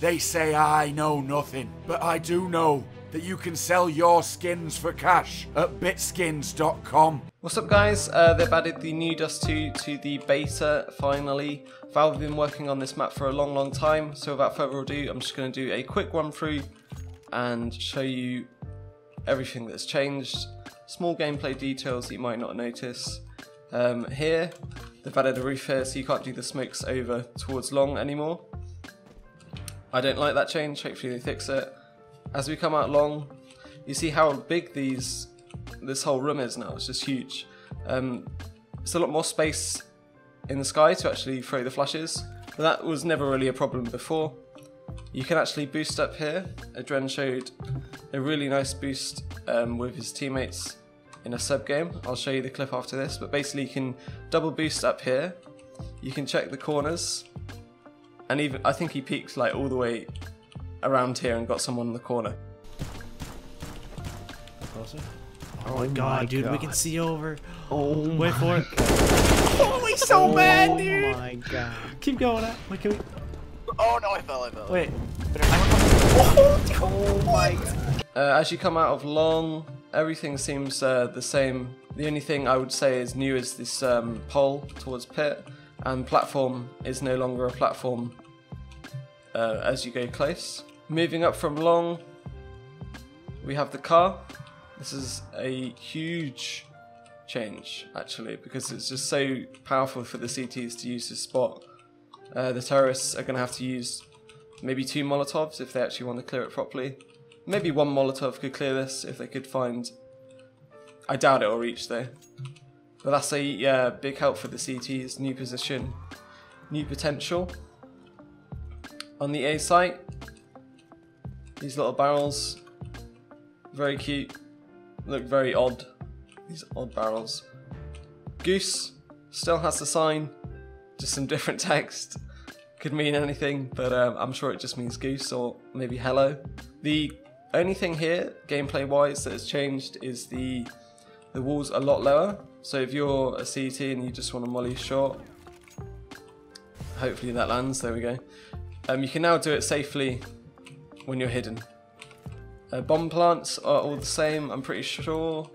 They say I know nothing, but I do know that you can sell your skins for cash at bitskins.com. What's up guys, they've added the new Dust 2 to the beta finally. Valve have been working on this map for a long time, so without further ado I'm just going to do a quick run through and show you everything that's changed. Small gameplay details that you might not notice. Here, they've added a roof here so you can't do the smokes over towards long anymore. I don't like that change, hopefully they fix it. As we come out long, you see how big this whole room is now, it's just huge. It's a lot more space in the sky to actually throw the flashes, but that was never really a problem before. You can actually boost up here. Adren showed a really nice boost with his teammates in a sub game. I'll show you the clip after this, but basically you can double boost up here. You can check the corners, and even I think he peaked like all the way around here and got someone in the corner. Closer. Oh my god, dude, we can see over. Oh, wait for it. Oh, he's so bad, dude. Oh my god. Keep going. Wait, can we? Oh no, I fell. Wait. Oh my god. As you come out of long, everything seems the same. The only thing I would say is new is this pole towards pit, and platform is no longer a platform as you go close. Moving up from long, we have the car. This is a huge change actually, because it's just so powerful for the CTs to use to spot. The terrorists are going to have to use maybe 2 Molotovs if they actually want to clear it properly. Maybe 1 Molotov could clear this if they could find... I doubt it will reach though. But that's a big help for the CTs, new position, new potential. On the A site, these little barrels, very cute, look very odd, these odd barrels. Goose still has the sign, just some different text, could mean anything, but I'm sure it just means goose or maybe hello. The only thing here, gameplay wise, that has changed is the wall's a lot lower, so if you're a CT and you just want to molly short, hopefully that lands, there we go. You can now do it safely when you're hidden. Bomb plants are all the same, I'm pretty sure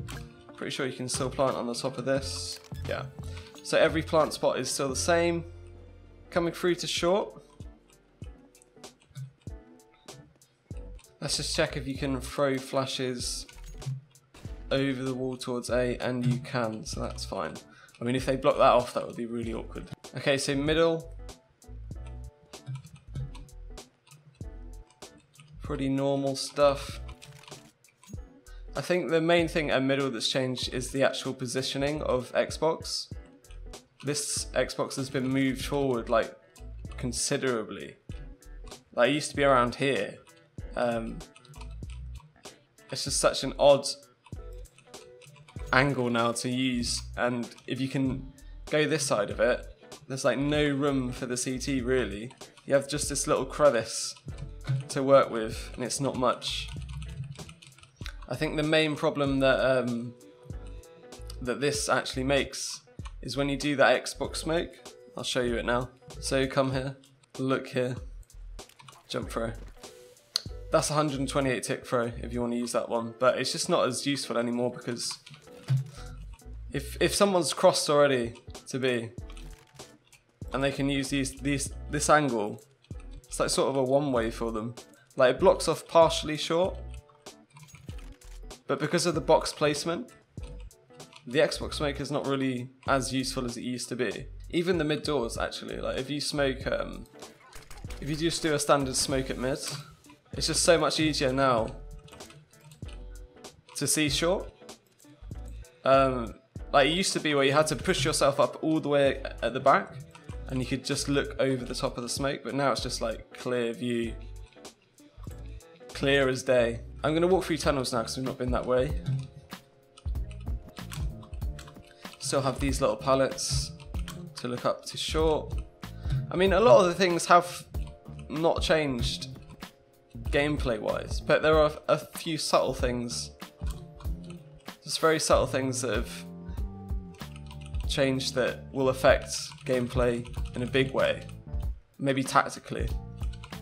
you can still plant on the top of this. Yeah. So every plant spot is still the same. Coming through to short. Let's just check if you can throw flashes over the wall towards A, and you can, so that's fine. I mean, if they block that off, that would be really awkward. Okay, so middle. Pretty normal stuff. I think the main thing at middle that's changed is the actual positioning of Xbox. This Xbox has been moved forward like considerably. Like, it used to be around here. It's just such an odd angle now to use, and if you can go this side of it, there's like no room for the CT really. You have just this little crevice to work with, and it's not much. I think the main problem that that this actually makes is when you do that Xbox smoke. I'll show you it now. So come here, look here, jump throw. That's 128 tick throw if you want to use that one, but it's just not as useful anymore because if someone's crossed already to B and they can use this angle, it's like sort of a one-way for them. Like, it blocks off partially short, but because of the box placement, the Xbox smoke is not really as useful as it used to be. Even the mid doors actually, like if you smoke, if you just do a standard smoke at mid, it's just so much easier now to see short. Like, it used to be where you had to push yourself up all the way at the back and you could just look over the top of the smoke, but now it's just like clear view, clear as day. I'm going to walk through tunnels now because we've not been that way. Still have these little pallets to look up to short. I mean, a lot of the things have not changed gameplay wise, but there are a few subtle things, just very subtle things that have changed that will affect gameplay in a big way, maybe tactically.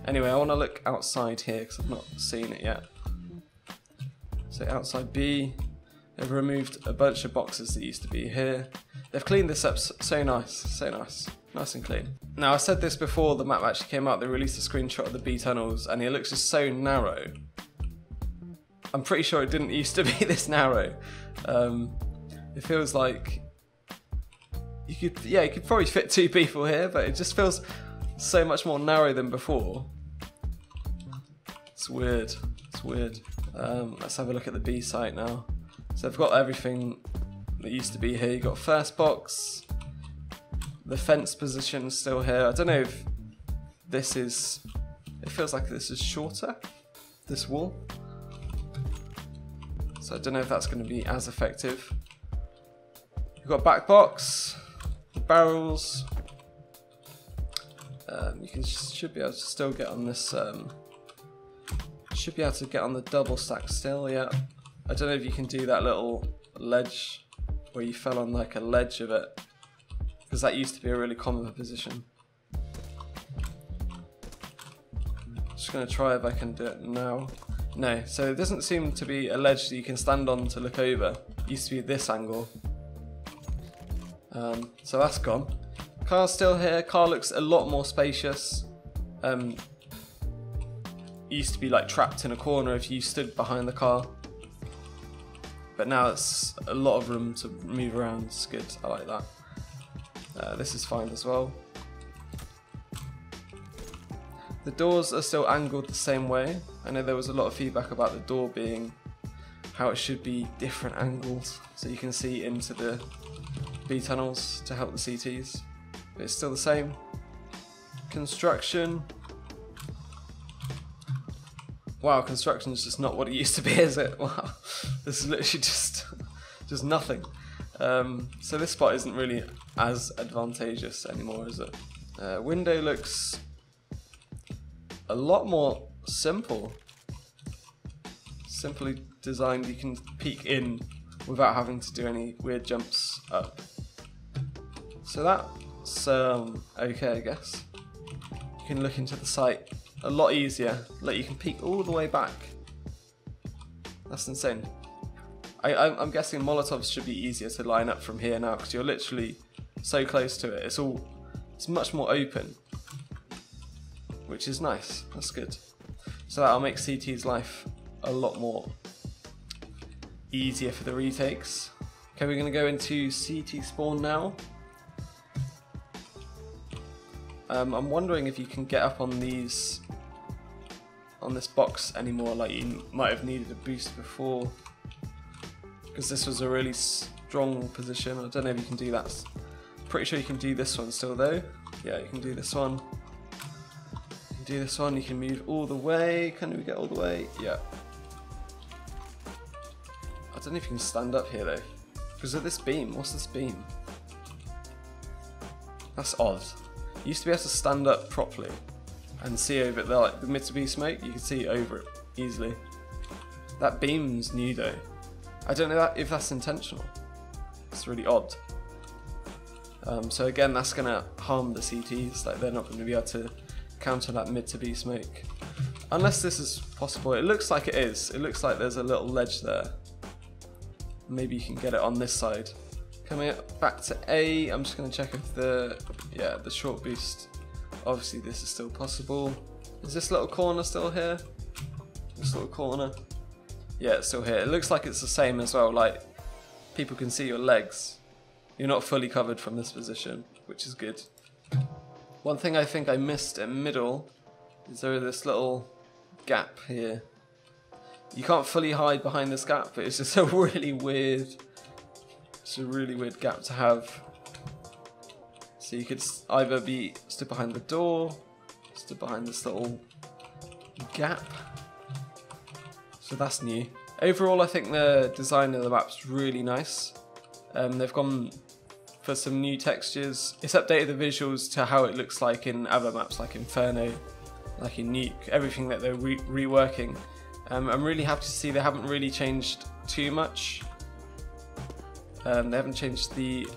Anyway, I want to look outside here because I've not seen it yet. So outside B, they've removed a bunch of boxes that used to be here. They've cleaned this up so nice, so nice. Nice and clean. Now I said this before the map actually came out, they released a screenshot of the B tunnels and it looks just so narrow. I'm pretty sure it didn't used to be this narrow. It feels like you could probably fit 2 people here, but it just feels so much more narrow than before. It's weird, it's weird. Let's have a look at the B site now. So I've got everything that used to be here. You've got first box, the fence position is still here. I don't know if this is, it feels like this is shorter, this wall. So I don't know if that's going to be as effective. You've got back box, barrels. You should be able to still get on this, should be able to get on the double stack still, yeah. I don't know if you can do that little ledge where you fell on like a ledge of it, because that used to be a really common position. Just going to try if I can do it now. No, so it doesn't seem to be a ledge that you can stand on to look over. It used to be this angle. So that's gone. Car's still here. Car looks a lot more spacious. It used to be like trapped in a corner if you stood behind the car. But now it's a lot of room to move around. It's good, I like that. This is fine as well. The doors are still angled the same way. I know there was a lot of feedback about the door being how it should be different angles so you can see into the B tunnels to help the CTs. But it's still the same. Construction. Wow, construction is just not what it used to be, is it? Wow, this is literally just nothing. So this spot isn't really as advantageous anymore, is it? Window looks a lot more simple. Simply designed, you can peek in without having to do any weird jumps up. So that's okay, I guess. You can look into the site a lot easier. Like, you can peek all the way back. That's insane. I'm guessing Molotovs should be easier to line up from here now because you're literally so close to it. It's much more open, which is nice. That's good. So that'll make CT's life a lot more easier for the retakes. Okay, we're going to go into CT spawn now. I'm wondering if you can get up on this box anymore, like you might have needed a boost before, because this was a really strong position. I don't know if you can do that. Pretty sure you can do this one still though. Yeah, you can do this one. You can do this one. You can move all the way. Can we get all the way? Yeah. I don't know if you can stand up here though, because of this beam. What's this beam? That's odd. You used to be able to stand up properly and see over there, like the Mitsubishi smoke, you can see over it easily. That beam's new though. I don't know if that's intentional. It's really odd. So again, that's gonna harm the CTs, like they're not gonna be able to counter that Mitsubishi smoke. Unless this is possible. It looks like it is. It looks like there's a little ledge there. Maybe you can get it on this side. Coming back to A, I'm just gonna check if the short boost, obviously this is still possible. Is this little corner still here? This little corner? Yeah, it's still here. It looks like it's the same as well, like people can see your legs. You're not fully covered from this position, which is good. One thing I think I missed in middle is there this little gap here. You can't fully hide behind this gap, but it's just a really weird, gap to have. So you could either be stood behind the door, stood behind this little gap. So that's new. Overall, I think the design of the map's really nice. They've gone for some new textures. It's updated the visuals to how it looks like in other maps, like Inferno, like in Nuke, everything that they're reworking. I'm really happy to see they haven't really changed too much. They haven't changed the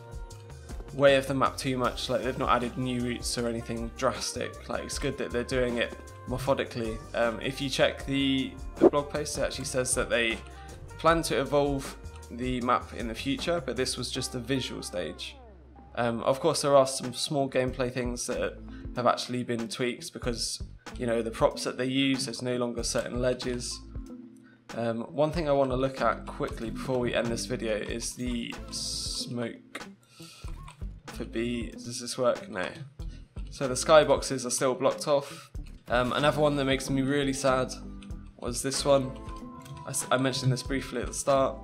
way of the map too much. Like, they've not added new routes or anything drastic. Like, it's good that they're doing it methodically. If you check the blog post, it actually says that they plan to evolve the map in the future, but this was just a visual stage. Of course, there are some small gameplay things that have actually been tweaked because, you know, the props that they use, there's no longer certain ledges. One thing I want to look at quickly before we end this video is the smoke for B. Does this work? No. So the skyboxes are still blocked off. Another one that makes me really sad was this one. I mentioned this briefly at the start.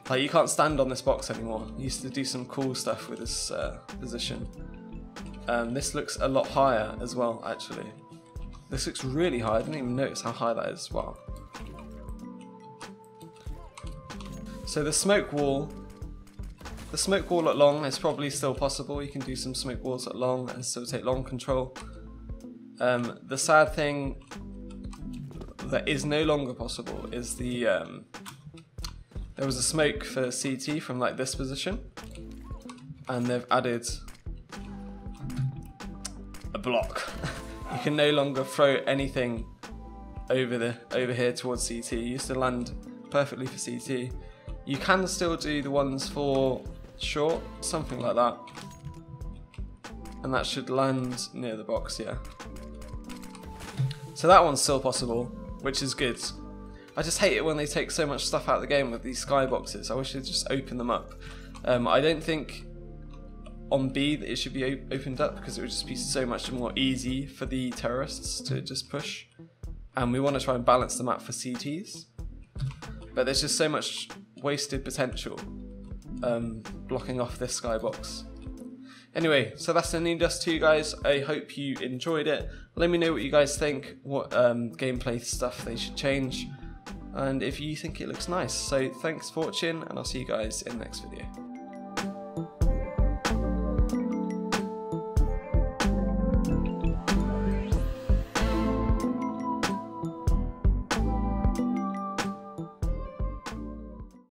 Like, you can't stand on this box anymore. You used to do some cool stuff with this position. This looks a lot higher as well, actually. This looks really high. I didn't even notice how high that is. Wow. So the smoke wall at long is probably still possible. You can do some smoke walls at long and still take long control. The sad thing that is no longer possible is the there was a smoke for CT from like this position, and they've added a block. You can no longer throw anything over here towards CT. You used to land perfectly for CT. You can still do the ones for short, something like that, and that should land near the box, yeah. So that one's still possible, which is good. I just hate it when they take so much stuff out of the game with these skyboxes. I wish they'd just open them up. I don't think on B that it should be opened up because it would just be so much more easy for the terrorists to just push. And we want to try and balance the map for CTs. But there's just so much wasted potential blocking off this skybox. Anyway, so that's the Need Dust 2, guys. I hope you enjoyed it. Let me know what you guys think, what gameplay stuff they should change, and if you think it looks nice. So thanks for watching, and I'll see you guys in the next video.